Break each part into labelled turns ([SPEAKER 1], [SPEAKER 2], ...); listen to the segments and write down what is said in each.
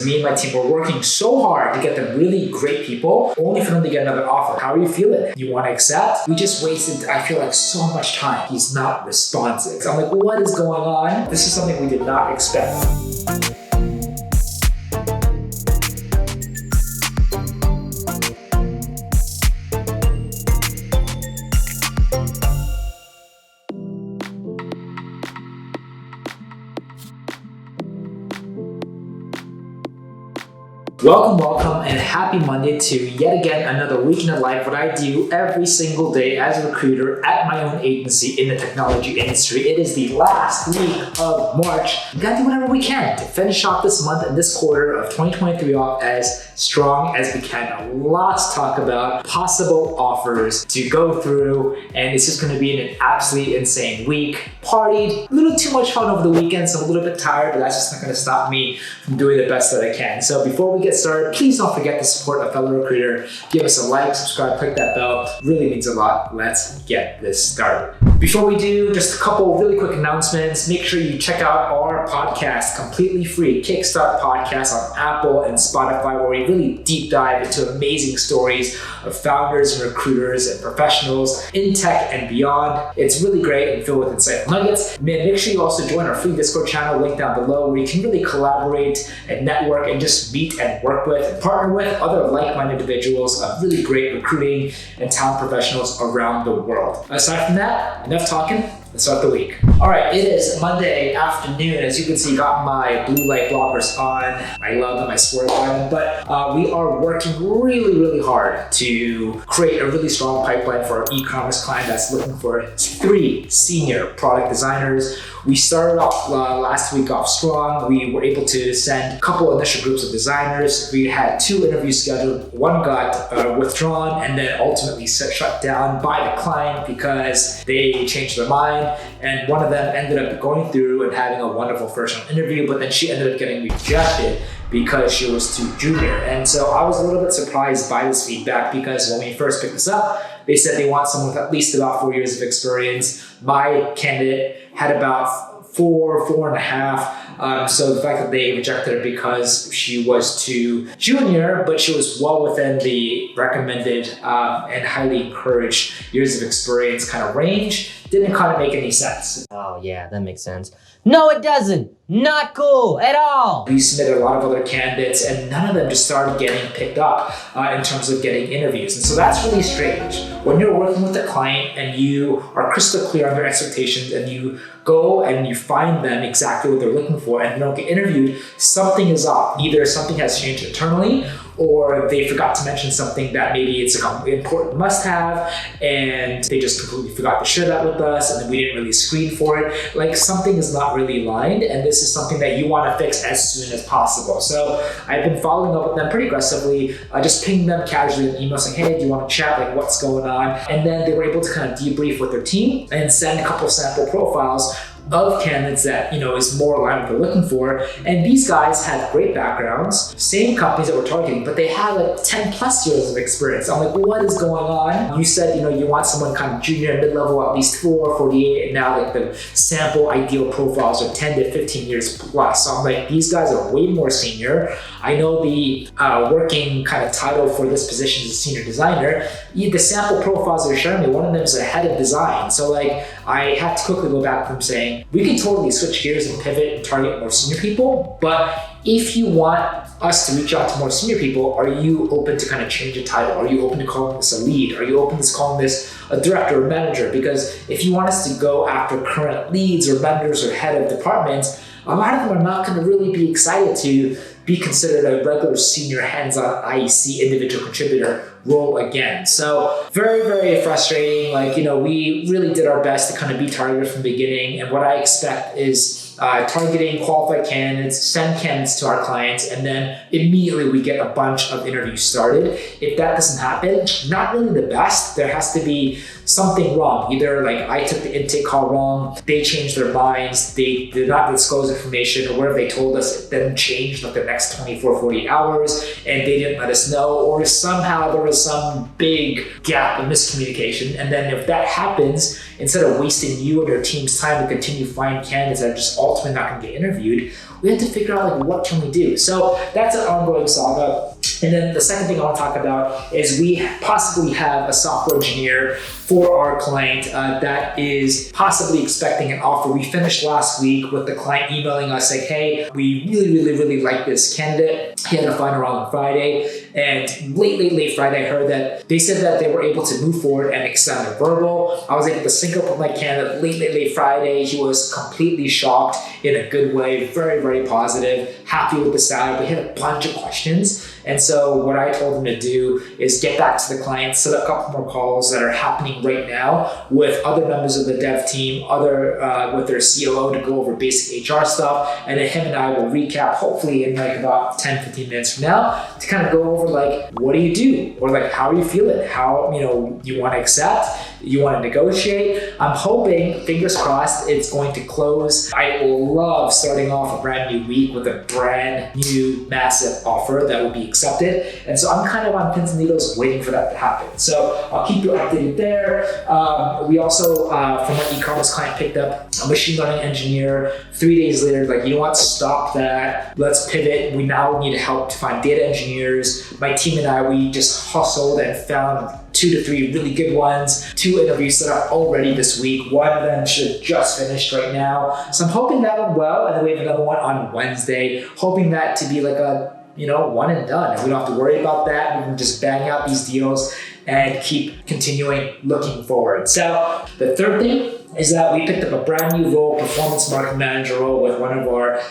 [SPEAKER 1] Me and my team were working so hard to get them really great people, only for them to get another offer. How are you feeling? You want to accept? We just wasted, I feel like, so much time. He's not responsive. So I'm like, what is going on? This is something we did not expect. Welcome, and happy Monday to yet again another week in the life, what I do every single day as a recruiter at my own agency in the technology industry. It is the last week of March. We gotta do whatever we can to finish off this month and this quarter of 2023 off as strong as we can. Lots to talk about, possible offers to go through, and it's just gonna be an absolutely insane week. Partied, a little too much fun over the weekend, so I'm a little bit tired, but that's just not gonna stop me from doing the best that I can. So before we get started, please don't forget to support a fellow recruiter. Give us a like, subscribe, click that bell. Really means a lot. Let's get this started. Before we do, just a couple really quick announcements. Make sure you check out our podcast, completely free, Kickstart Podcast on Apple and Spotify, where we really deep dive into amazing stories of founders and recruiters and professionals in tech and beyond. It's really great and filled with insightful nuggets. Make sure you also join our free Discord channel, link down below, where you can really collaborate and network and just meet and work with and partner with other like-minded individuals of really great recruiting and talent professionals around the world. Aside from that, enough talking. Let's start the week. All right, it is Monday afternoon. As you can see, got my blue light blockers on. I love them, I swear by them. But we are working really hard to create a really strong pipeline for our e-commerce client that's looking for 3 senior product designers. We started off last week off strong. We were able to send a couple initial groups of designers. We had 2 interviews scheduled. One got withdrawn and then ultimately shut down by the client because they changed their mind. And one of them ended up going through and having a wonderful first round interview, but then she ended up getting rejected because she was too junior. And so I was a little bit surprised by this feedback because when we first picked this up, they said they want someone with at least about 4 years of experience. My candidate had about 4.5. So the fact that they rejected her because she was too junior, but she was well within the recommended and highly encouraged years of experience kind of range, didn't kind of make any sense.
[SPEAKER 2] Oh yeah, that makes sense. No, it doesn't. Not cool at all.
[SPEAKER 1] We submitted a lot of other candidates and none of them just started getting picked up in terms of getting interviews. And so that's really strange. When you're working with a client and you are crystal clear on their expectations and you go and you find them exactly what they're looking for and you don't get interviewed, something is off. Either something has changed internally or they forgot to mention something that maybe it's an important must-have and they just completely forgot to share that with us and then we didn't really screen for it. Like something is not really aligned and this is something that you want to fix as soon as possible. So I've been following up with them pretty aggressively, just pinging them casually in email saying, hey, do you want to chat? Like what's going on? And then they were able to kind of debrief with their team and send a couple of sample profiles of candidates that, is more aligned with what they're looking for. And these guys had great backgrounds, same companies that we're targeting, but they had like 10 plus years of experience. I'm like, what is going on? You said, you want someone kind of junior, mid-level, at least 48, and now like the sample ideal profiles are 10 to 15 years plus. So I'm like, these guys are way more senior. I know the working kind of title for this position is a senior designer. The sample profiles they're showing me, one of them is a head of design. So like, I had to quickly go back to them saying, we can totally switch gears and pivot and target more senior people, but if you want us to reach out to more senior people, are you open to kind of change the title? Are you open to calling this a lead? Are you open to calling this a director or manager? Because if you want us to go after current leads or vendors or head of departments, a lot of them are not going to really be excited to be considered a regular senior hands-on IEC individual contributor role again. So very frustrating. Like, we really did our best to kind of be targeted from the beginning. And what I expect is targeting qualified candidates, send candidates to our clients, and then immediately we get a bunch of interviews started. If that doesn't happen, not really the best. There has to be something wrong. Either like I took the intake call wrong, they changed their minds, they did not disclose information, or whatever they told us, it then changed like the next 24, 48 hours, and they didn't let us know, or somehow there was some big gap of miscommunication. And then if that happens, instead of wasting you and your team's time to continue to find candidates that are just ultimately not going to get interviewed, we have to figure out like what can we do. So that's an ongoing saga. And then the second thing I want to talk about is we possibly have a software engineer for our client that is possibly expecting an offer. We finished last week with the client emailing us like, hey, we really like this candidate. He had a final round on Friday. And late Friday, I heard that they said that they were able to move forward and extend a verbal. I was able to sync up with my candidate late Friday. He was completely shocked in a good way, very positive, happy with the salary, but he had a bunch of questions. And so what I told him to do is get back to the client, set up a couple more calls that are happening right now with other members of the dev team, with their COO to go over basic HR stuff. And then him and I will recap hopefully in like about 10-15 minutes from now to kind of go over like, what do you do? Or like, how are you feeling? How, you want to accept? You want to negotiate? I'm hoping, fingers crossed, it's going to close. I will love starting off a brand new week with a brand new massive offer that will be accepted. And so I'm kind of on pins and needles waiting for that to happen. So I'll keep you updated there. We also, from our e-commerce client, picked up a machine learning engineer. 3 days later, like, you know what, stop that. Let's pivot. We now need help to find data engineers. My team and I, we just hustled and found 2 to 3 really good ones, 2 interviews that are already this week. One of them should have just finished right now. So I'm hoping that went well. And then we have another one on Wednesday, hoping that to be like a, one and done. And we don't have to worry about that. We can just bang out these deals and keep continuing looking forward. So the third thing is that we picked up a brand new role, performance marketing manager role with one of our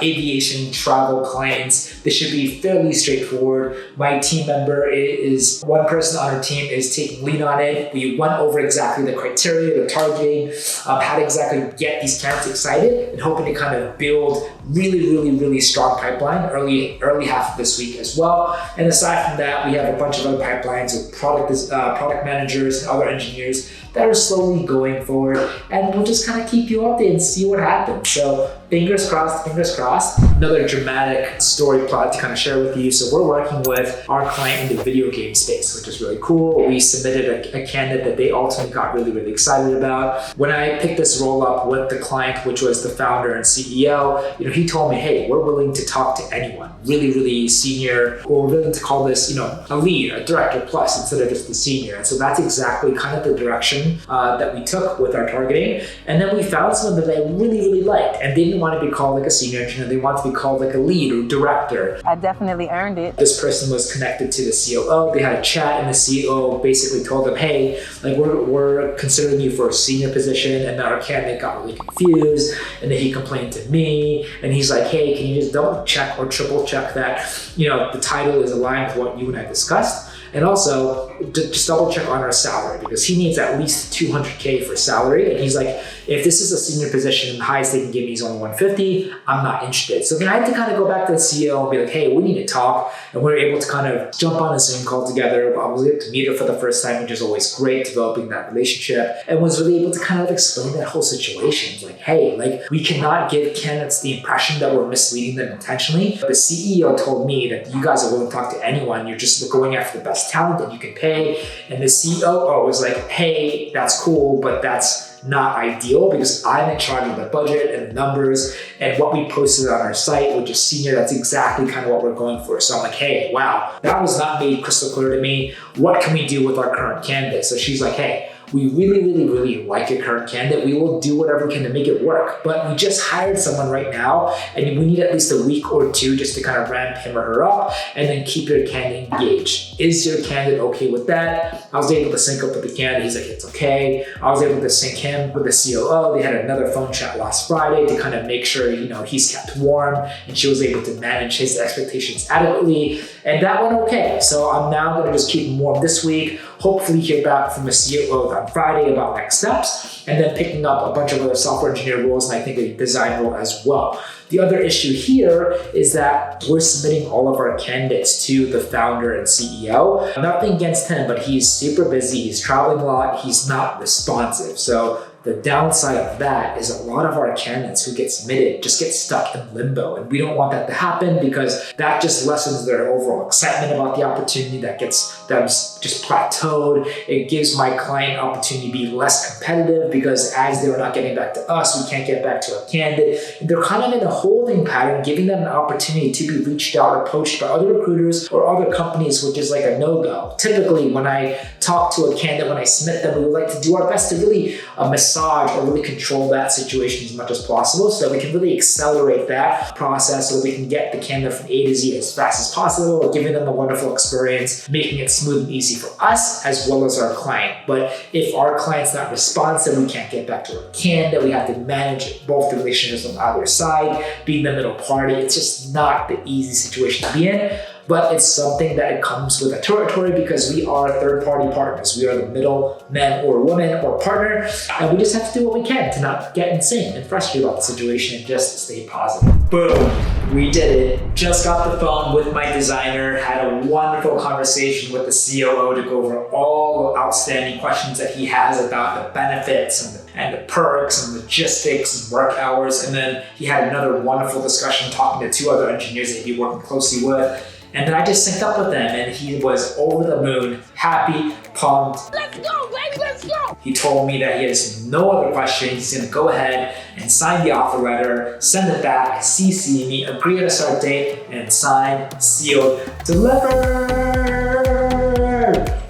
[SPEAKER 1] aviation travel clients. This should be fairly straightforward. My team member is one person on our team is taking lead on it. We went over exactly the criteria, the targeting, how to exactly get these candidates excited, and hoping to kind of build really strong pipeline early half of this week as well. And aside from that, we have a bunch of other pipelines with product managers and other engineers that are slowly going forward, and we'll just kind of keep you updated and see what happens. So fingers crossed. Another dramatic story plot to kind of share with you. So we're working with our client in the video game space, which is really cool. We submitted a candidate that they ultimately got really excited about. When I picked this role up with the client, which was the founder and CEO, he told me, hey, we're willing to talk to anyone, really senior, or we're willing to call this, a lead, a director plus, instead of just the senior. And so that's exactly kind of the direction that we took with our targeting. And then we found someone that I really liked, and they didn't want to be called like a senior engineer. They wanted to be called like a lead or director.
[SPEAKER 3] I definitely earned it.
[SPEAKER 1] This person was connected to the COO. They had a chat, and the COO basically told them, hey, like we're considering you for a senior position. And then our candidate got really confused, and then he complained to me, and he's like, hey, can you just double check or triple check that the title is aligned with what you and I discussed? And also, just double check on our salary, because he needs at least $200K for salary. And he's like, if this is a senior position, the highest they can give me is only $150, I'm not interested. So then I had to kind of go back to the CEO and be like, hey, we need to talk. And we were able to kind of jump on a Zoom call together. I was able to meet her for the first time, which is always great, developing that relationship, and was really able to kind of explain that whole situation. It's like, hey, like, we cannot give candidates the impression that we're misleading them intentionally. But the CEO told me that you guys are willing to talk to anyone. You're just going after the best talent that you can pay. And the COO was like, hey, that's cool, but that's not ideal, because I'm in charge of the budget and the numbers and what we posted on our site, which is senior. That's exactly kind of what we're going for. So I'm like, hey, wow, that was not made crystal clear to me. What can we do with our current candidate? So she's like, hey, we really like your current candidate. We will do whatever we can to make it work. But we just hired someone right now, and we need at least a week or 2 just to kind of ramp him or her up, and then keep your candidate engaged. Is your candidate okay with that? I was able to sync up with the candidate. He's like, it's okay. I was able to sync him with the COO. They had another phone chat last Friday to kind of make sure, he's kept warm, and she was able to manage his expectations adequately. And that went okay. So I'm now going to just keep him warm this week. Hopefully hear back from the COO on Friday about next steps, and then picking up a bunch of other software engineer roles, and I think a design role as well. The other issue here is that we're submitting all of our candidates to the founder and CEO. Nothing against him, but he's super busy. He's traveling a lot. He's not responsive. So the downside of that is a lot of our candidates who get submitted just get stuck in limbo. And we don't want that to happen because that just lessens their overall excitement about the opportunity, that gets them just plateaued. It gives my client opportunity to be less competitive because as they're not getting back to us, we can't get back to a candidate. They're kind of in a holding pattern, giving them an opportunity to be reached out or approached by other recruiters or other companies, which is like a no-go. Typically, when I talk to a candidate, when I submit them, we would like to do our best to really massage or really control that situation as much as possible so that we can really accelerate that process so that we can get the candidate from A to Z as fast as possible, giving them a wonderful experience, making it smooth and easy for us as well as our client. But if our client's not responsive, we can't get back to our candidate. We have to manage both the relationships on either side, being the middle party. It's just not the easy situation to be in. But it's something that comes with the territory because we are third-party partners. We are the middle man or woman or partner, and we just have to do what we can to not get insane and frustrated about the situation and just stay positive. Boom, we did it. Just got the phone with my designer, had a wonderful conversation with the COO to go over all the outstanding questions that he has about the benefits and the perks and logistics and work hours. And then he had another wonderful discussion talking to two other engineers that he'd be working closely with. And then I just synced up with him and he was over the moon, happy, pumped.
[SPEAKER 3] Let's go, baby, let's go!
[SPEAKER 1] He told me that he has no other questions. He's gonna go ahead and sign the offer letter, send it back, CC me, agree on a start date, and sign, sealed, delivered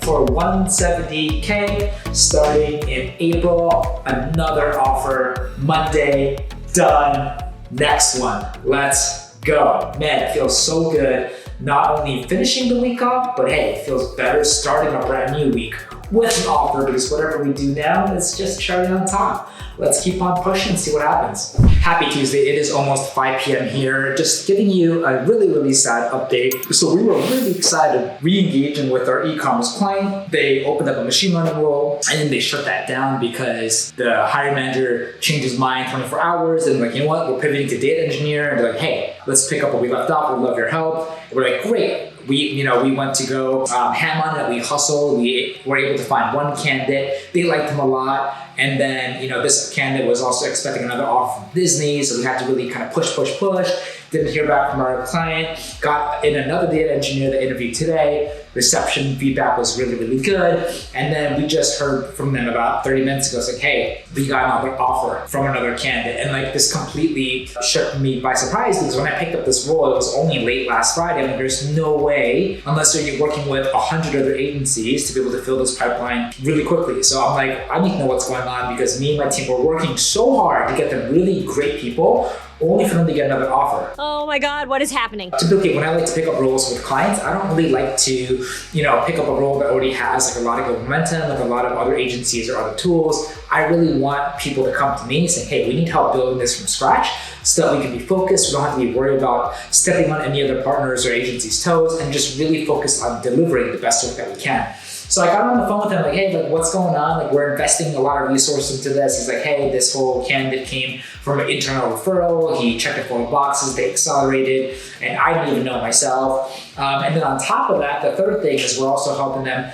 [SPEAKER 1] for $170K starting in April. Another offer Monday, done. Next one, let's go. Man, it feels so good. Not only finishing the week off, but hey, it feels better starting a brand new week with an offer because whatever we do now is just cherry on top. Let's keep on pushing and see what happens. Happy Tuesday, it is almost 5 p.m. here. Just giving you a really, really sad update. So we were really excited re-engaging with our e-commerce client. They opened up a machine learning role and then they shut that down because the hiring manager changed his mind 24 hours and like, you know what, we're pivoting to data engineer. And they're like, hey, let's pick up what we left off. We'd love your help. And we're like, great. We went to go ham on it. We hustled. We were able to find one candidate. They liked him a lot. And then, this candidate was also expecting another offer from Disney. So we had to really kind of push. Didn't hear back from our client. Got in another data engineer that interviewed today. Reception feedback was really, really good. And then we just heard from them about 30 minutes ago. It's like, hey, we got another offer from another candidate. And like this completely shook me by surprise because when I picked up this role, it was only late last Friday. I mean, there's no way, unless you're working with 100 other agencies, to be able to fill this pipeline really quickly. So I'm like, I need to know what's going on because me and my team were working so hard to get them really great people, only for them to get another offer.
[SPEAKER 3] Oh my God, what is happening?
[SPEAKER 1] Typically, when I like to pick up roles with clients, I don't really like to, pick up a role that already has like a lot of good momentum, like a lot of other agencies or other tools. I really want people to come to me and say, hey, we need help building this from scratch so that we can be focused. We don't have to be worried about stepping on any other partners or agencies' toes and just really focus on delivering the best work that we can. So I got on the phone with him like, hey, like what's going on? Like we're investing a lot of resources into this. He's like, hey, this whole candidate came from an internal referral. He checked a couple of boxes, they accelerated, and I didn't even know myself. And then on top of that, the third thing is we're also helping them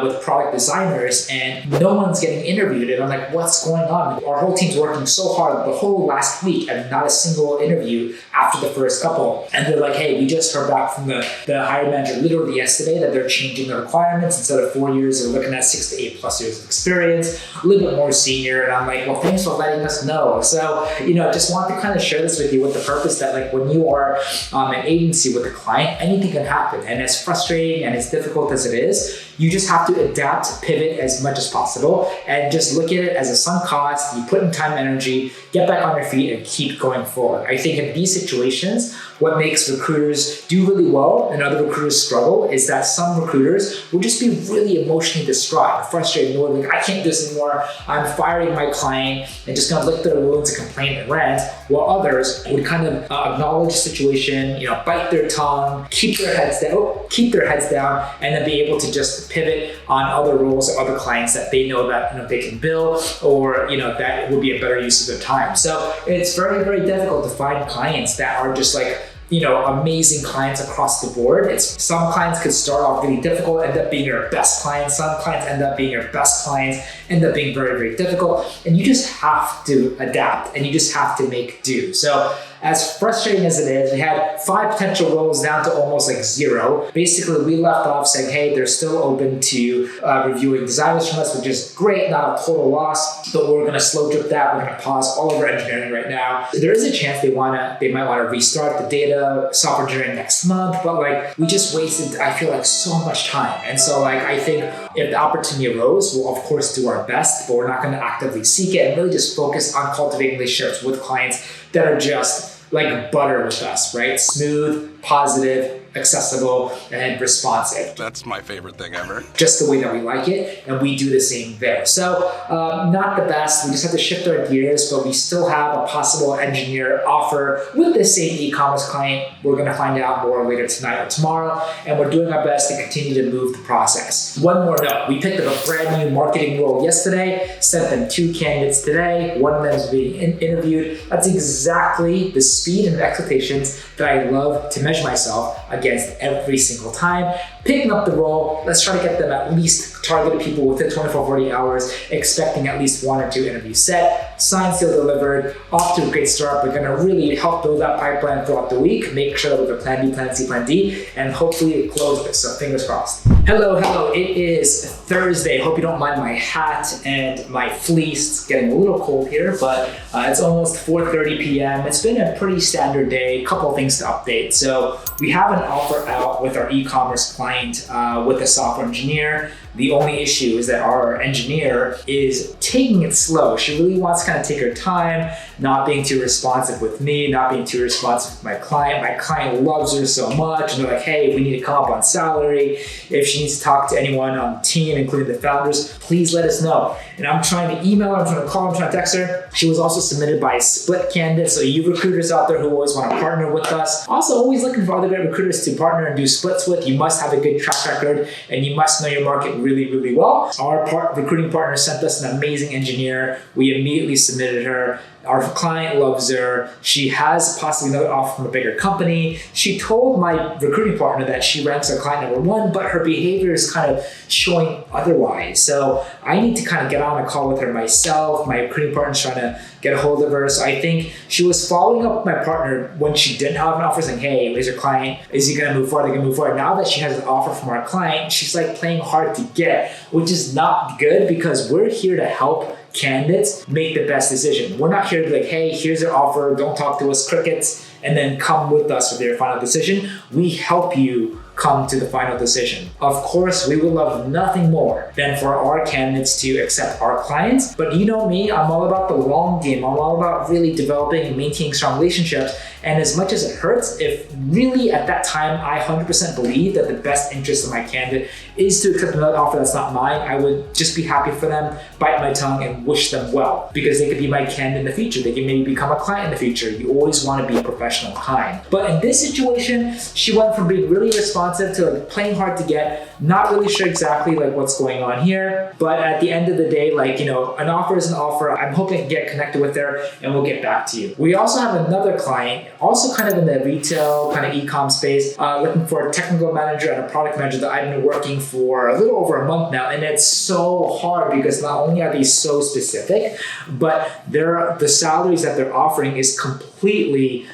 [SPEAKER 1] with product designers and no one's getting interviewed. And I'm like, what's going on? Our whole team's working so hard the whole last week and not a single interview after the first couple. And they're like, hey, we just heard back from the hiring manager literally yesterday that they're changing the requirements. Instead of 4 years, they're looking at 6 to 8 plus years of experience, a little bit more senior. And I'm like, well, thanks for letting us know. So, just want to kind of share this with you with the purpose that like when you are an agency with a client, anything can happen. And as frustrating and as difficult as it is, you just have to adapt, pivot as much as possible, and just look at it as a sunk cost. You put in time and energy, get back on your feet, and keep going forward. I think in these situations, what makes recruiters do really well and other recruiters struggle is that some recruiters will just be really emotionally distraught and frustrated, knowing like, I can't do this anymore. I'm firing my client and just gonna lick their wounds and complain and rant, while others would kind of acknowledge the situation, bite their tongue, keep their heads down, and then be able to just pivot on other roles or other clients that they know that they can bill, or that would be a better use of their time. So it's very, very difficult to find clients that are just like amazing clients across the board. It's some clients could start off really difficult, end up being your best clients. Some clients end up being your best clients, end up being very, very difficult. And you just have to adapt and you just have to make do. So as frustrating as it is, we had 5 potential roles down to almost like 0. Basically, we left off saying, hey, they're still open to reviewing designers from us, which is great, not a total loss, but we're going to slow drip that. We're going to pause all of our engineering right now. There is a chance they might want to restart the data software engineering next month, but like we just wasted, I feel like, so much time. And so like I think if the opportunity arose, we'll of course do our best, but we're not going to actively seek it and really just focus on cultivating relationships with clients that are just like butter with us, right? Smooth, positive, accessible, and responsive.
[SPEAKER 4] That's my favorite thing ever.
[SPEAKER 1] Just the way that we like it, and we do the same there. So not the best. We just have to shift our gears, but we still have a possible engineer offer with the same e-commerce client. We're going to find out more later tonight or tomorrow, and we're doing our best to continue to move the process. One more note. We picked up a brand new marketing role yesterday, sent them 2 candidates today. One of them is being interviewed. That's exactly the speed and expectations that I love to measure myself against every single time. Picking up the role, let's try to get them at least targeted people within 24-48 hours, expecting at least 1 or 2 interviews set. Signed, sealed, delivered, off to a great start. We're gonna really help build that pipeline throughout the week, make sure that we have a plan B, plan C, plan D, and hopefully close this, so fingers crossed. Hello, it is Thursday. Hope you don't mind my hat and my fleece. It's getting a little cold here, but it's almost 4:30 p.m. It's been a pretty standard day, couple of things to update. So we have an offer out with our e-commerce client with a software engineer. The only issue is that our engineer is taking it slow. She really wants to kind of take her time, not being too responsive with me, not being too responsive with my client. My client loves her so much, and they're like, hey, we need to come up on salary. If she needs to talk to anyone on the team, including the founders, please let us know. And I'm trying to email her, I'm trying to call her, I'm trying to text her. She was also submitted by a split candidate, so you recruiters out there who always want to partner with us, also always looking for other great recruiters to partner and do splits with, you must have a good track record and you must know your market really, really well. Our recruiting partner sent us an amazing engineer. We immediately submitted her. Our client loves her. She has possibly another offer from a bigger company. She told my recruiting partner that she ranks our client number 1, but her behavior is kind of showing otherwise. So I need to kind of get on a call with her myself. My recruiting partner's trying to get a hold of her. So I think she was following up with my partner when she didn't have an offer, saying, hey, is your client, is he gonna move forward? They're gonna move forward. Now that she has an offer from our client, she's like playing hard to get, which is not good because we're here to help candidates make the best decision. We're not here to be like, hey, here's your offer, don't talk to us, crickets, and then come with us with your final decision. We help you come to the final decision. Of course, we would love nothing more than for our candidates to accept our clients. But you know me, I'm all about the long game. I'm all about really developing and maintaining strong relationships. And as much as it hurts, if really at that time I 100% believe that the best interest of my candidate is to accept another offer that's not mine, I would just be happy for them, bite my tongue, and wish them well, because they could be my candidate in the future. They can maybe become a client in the future. You always want to be a professional and kind. But in this situation, she went from being really responsive to like playing hard to get, not really sure exactly like what's going on here. But at the end of the day, like, an offer is an offer. I'm hoping to get connected with her and we'll get back to you. We also have another client, also kind of in the retail kind of e-com space, looking for a technical manager and a product manager that I've been working for a little over a month now. And it's so hard because not only are they so specific, but the salaries that they're offering is completely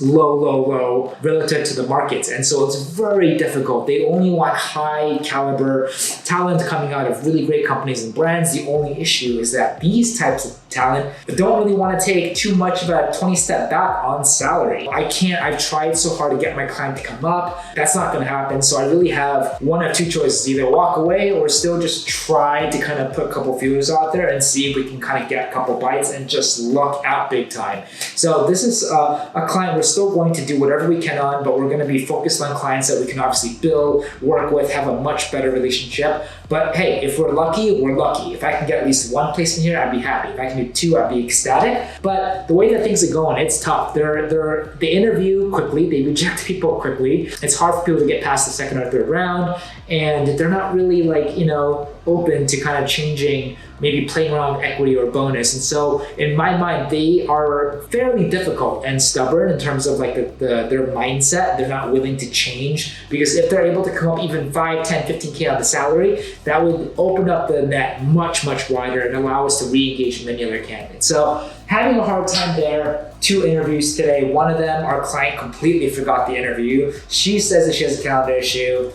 [SPEAKER 1] low relative to the markets. And so it's very difficult. They only want high caliber talent coming out of really great companies and brands. The only issue is that these types of talent don't really want to take too much of a 20 step back on salary. I've tried so hard to get my client to come up. That's not going to happen. So I really have one of 2 choices, either walk away or still just try to kind of put a couple feelers out there and see if we can kind of get a couple bites and just luck out big time. So this is a client we're still going to do whatever we can on, but we're going to be focused on clients that we can obviously build, work with, have a much better relationship. But hey, if we're lucky, we're lucky. If I can get at least 1 placement here, I'd be happy. If I can me too, I'd be ecstatic. But the way that things are going, it's tough. They interview quickly, they reject people quickly. It's hard for people to get past the second or third round, and they're not really like, open to kind of changing, maybe playing around with equity or bonus. And so in my mind, they are fairly difficult and stubborn in terms of like their mindset. They're not willing to change, because if they're able to come up even 5, 10, 15K on the salary, that would open up the net much, much wider and allow us to re-engage many other candidates. So having a hard time there. 2 interviews today. One of them, our client completely forgot the interview. She says that she has a calendar issue.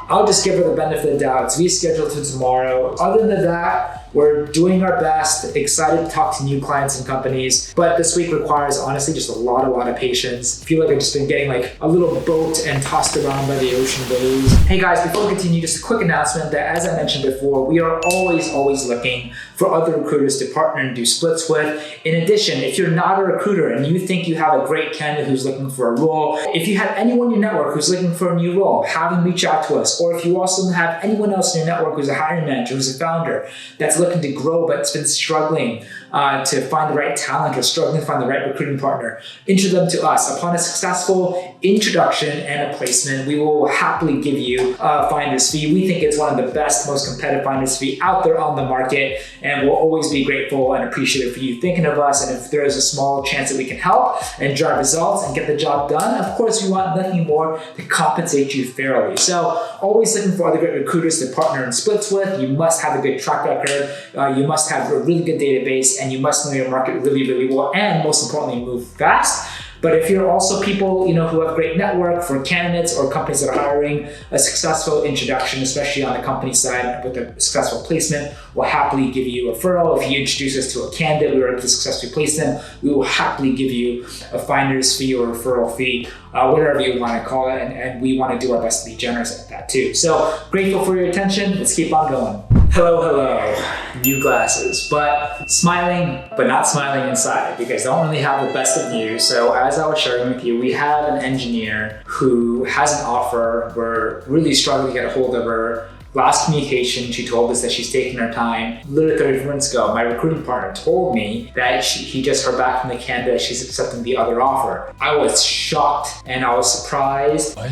[SPEAKER 1] I'll just give her the benefit of the doubt. It's rescheduled to tomorrow. Other than that, we're doing our best, excited to talk to new clients and companies, but this week requires honestly just a lot of patience. I feel like I've just been getting like a little boat and tossed around by the ocean waves. Hey guys, before we continue, just a quick announcement that, as I mentioned before, we are always looking for other recruiters to partner and do splits with. In addition, if you're not a recruiter and you think you have a great candidate who's looking for a role, if you have anyone in your network who's looking for a new role, have them reach out to us. Or if you also have anyone else in your network who's a hiring manager, who's a founder, that's looking to grow but it's been struggling to find the right talent or struggling to find the right recruiting partner, introduce them to us. Upon a successful introduction and a placement, we will happily give you a finder's fee. We think it's one of the best, most competitive finder's fee out there on the market, and we'll always be grateful and appreciative for you thinking of us. And if there is a small chance that we can help and drive results and get the job done, of course, we want nothing more to compensate you fairly. So always looking for other great recruiters to partner and splits with. You must have a good track record. You must have a really good database, and you must know your market really, really well, and most importantly, move fast. But if you're also people, who have great network for candidates or companies that are hiring, a successful introduction, especially on the company side with a successful placement, will happily give you a referral. If you introduce us to a candidate, we were able to successfully place them, we will happily give you a finder's fee or referral fee, whatever you want to call it. And we want to do our best to be generous at that too. So grateful for your attention. Let's keep on going. Hello, new glasses, but smiling, but not smiling inside, because I don't really have the best of news. So as I was sharing with you, we have an engineer who has an offer. We're really struggling to get a hold of her. Last communication, she told us that she's taking her time. Literally 30 minutes ago, my recruiting partner told me that he just heard back from the candidate, she's accepting the other offer. I was shocked and I was surprised.
[SPEAKER 4] What?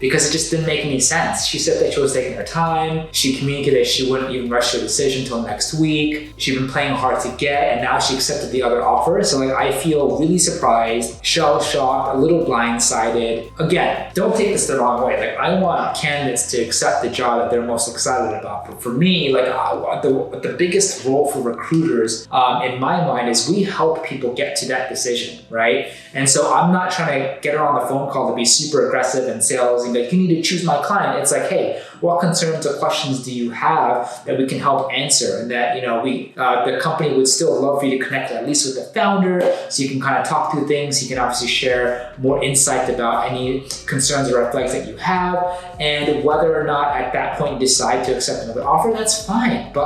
[SPEAKER 1] Because it just didn't make any sense. She said that she was taking her time. She communicated that she wouldn't even rush her decision until next week. She'd been playing hard to get, and now she accepted the other offer. So I feel really surprised, shell-shocked, a little blindsided. Again, don't take this the wrong way. I want candidates to accept the job that they're most excited about. But for me, the biggest role for recruiters in my mind is we help people get to that decision, right? And so I'm not trying to get her on the phone call to be super aggressive and salesy. Like, you need to choose my client. It's like, hey, what concerns or questions do you have that we can help answer? And that, the company would still love for you to connect at least with the founder, so you can kind of talk through things. You can obviously share more insight about any concerns or red flags that you have, and whether or not at that point you decide to accept another offer, that's fine. But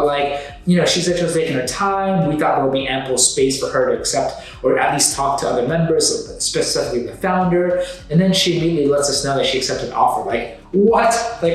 [SPEAKER 1] she said she was taking her time. We thought there would be ample space for her to accept or at least talk to other members, specifically the founder. And then she immediately lets us know that she accepted an offer. What?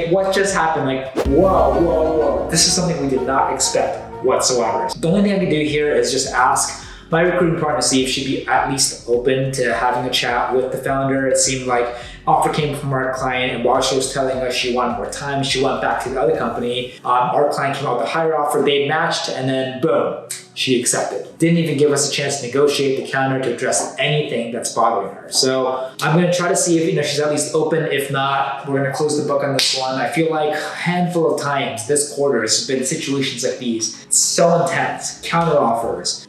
[SPEAKER 1] What just happened? Whoa. This is something we did not expect whatsoever. The only thing I can do here is just ask my recruiting partner to see if she'd be at least open to having a chat with the founder. It seemed like offer came from our client, and while she was telling us she wanted more time, she went back to the other company. Our client came out with a higher offer, they matched, and then boom, she accepted. Didn't even give us a chance to negotiate the counter to address anything that's bothering her. So I'm gonna try to see if she's at least open. If not, we're gonna close the book on this one. I feel like a handful of times this quarter has been situations like these. It's so intense. Counter offers,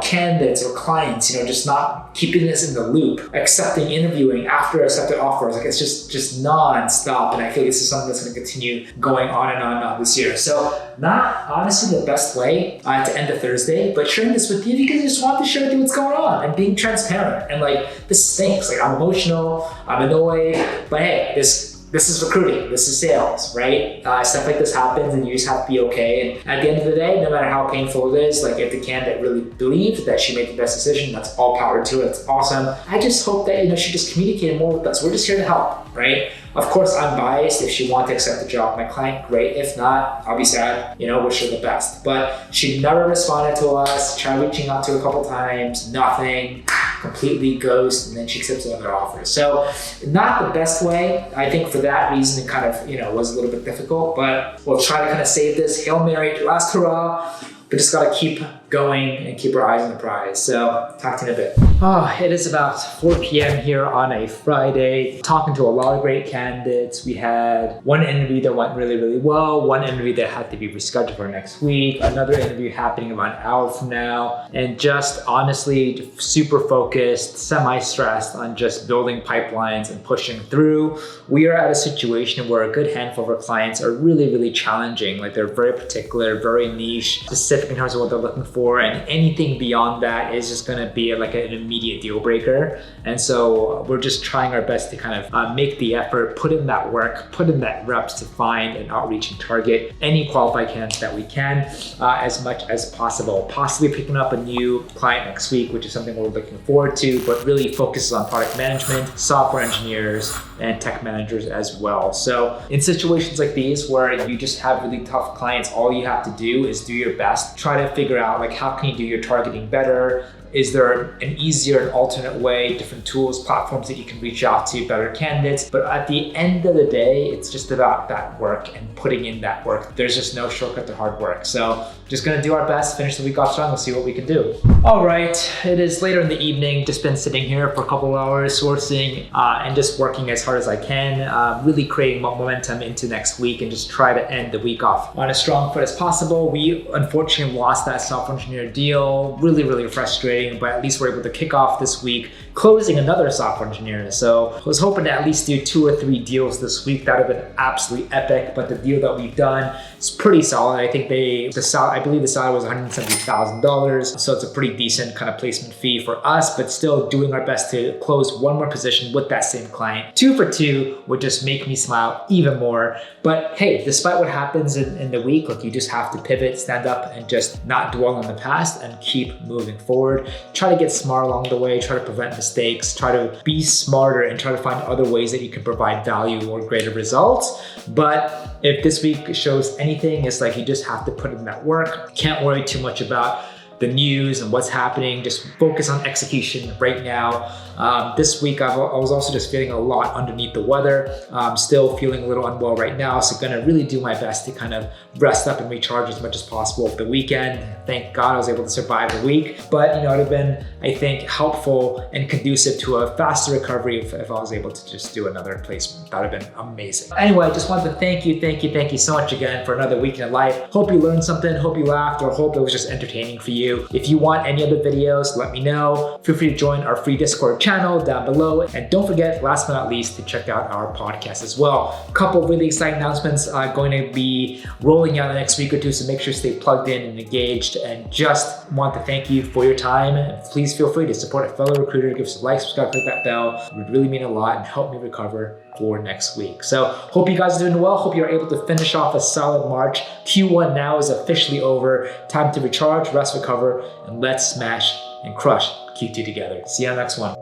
[SPEAKER 1] candidates or clients, just not keeping us in the loop, accepting, interviewing after accepted offers. It's just non-stop. And I feel this is something that's gonna continue going on and on this year. So not honestly the best way to end a Thursday, but sharing this with you because I just want to share with you what's going on and being transparent. And this stinks. I'm emotional, I'm annoyed, but hey, this this is recruiting, this is sales, right? Stuff like this happens and you just have to be okay. And at the end of the day, no matter how painful it is, like if the candidate really believed that she made the best decision, that's all power to it, it's awesome. I just hope that, she just communicated more with us. We're just here to help, right? Of course, I'm biased. If she wanted to accept the job, my client, great. If not, I'll be sad, wish her the best. But she never responded to us, tried reaching out to her a couple times, nothing, completely ghost, and then she accepts another offer. So not the best way. I think for that reason, it kind of, was a little bit difficult, but we'll try to kind of save this. Hail Mary, last hurrah. We just got to keep going and keep our eyes on the prize. So talk to you in a bit. It is about 4 p.m. here on a Friday. Talking to a lot of great candidates. We had one interview that went really, really well. One interview that had to be rescheduled for next week. Another interview happening about an hour from now. And just honestly, super focused, semi-stressed on just building pipelines and pushing through. We are at a situation where a good handful of our clients are really, really challenging. Like they're very particular, very niche, specific in terms of what they're looking for. And anything beyond that is just gonna be like an immediate deal breaker. And so we're just trying our best to kind of make the effort, put in that work, put in that reps to find and outreach and target any qualified candidates that we can as much as possible. Possibly picking up a new client next week, which is something we're looking forward to, but really focuses on product management, software engineers, and tech managers as well. So in situations like these where you just have really tough clients, all you have to do is do your best. Try to figure out like how can you do your targeting better? Is there an easier and alternate way, different tools, platforms that you can reach out to better candidates? But at the end of the day, it's just about that work and putting in that work. There's just no shortcut to hard work. So just gonna do our best, finish the week off strong, we'll see what we can do. All right, it is later in the evening, just been sitting here for a couple of hours sourcing and just working as hard as I can, really creating momentum into next week and just try to end the week off on a strong foot as possible. We unfortunately lost that software engineer deal, really, really frustrating. But at least we're able to kick off this week, closing another software engineer. So I was hoping to at least do 2 or 3 deals this week. That would have been absolutely epic, but the deal that we've done is pretty solid. I think I believe the salary was $170,000. So it's a pretty decent kind of placement fee for us, but still doing our best to close one more position with that same client. 2 for 2 would just make me smile even more. But hey, despite what happens in the week, like you just have to pivot, stand up and just not dwell on the past and keep moving forward. Try to get smart along the way, try to prevent mistakes, try to be smarter and try to find other ways that you can provide value or greater results. But if this week shows anything, it's like you just have to put in that work. Can't worry too much about the news and what's happening. Just focus on execution right now. This week, I was also just feeling a lot underneath the weather. Still feeling a little unwell right now. So gonna really do my best to kind of rest up and recharge as much as possible over the weekend. Thank God I was able to survive the week. But it would have been, I think, helpful and conducive to a faster recovery if I was able to just do another placement. That would have been amazing. Anyway, I just wanted to thank you so much again for another week in life. Hope you learned something, hope you laughed, or hope it was just entertaining for you. If you want any other videos, let me know. Feel free to join our free Discord channel down below. And don't forget, last but not least, to check out our podcast as well. A couple of really exciting announcements going to be rolling out the next week or two, so make sure to stay plugged in and engaged. And just want to thank you for your time. And please feel free to support a fellow recruiter. Give us a like, subscribe, click that bell. It would really mean a lot and help me recover for next week. So hope you guys are doing well. Hope you're able to finish off a solid March. Q1 now is officially over. Time to recharge, rest, recover, and let's smash and crush Q2 together. See you on the next one.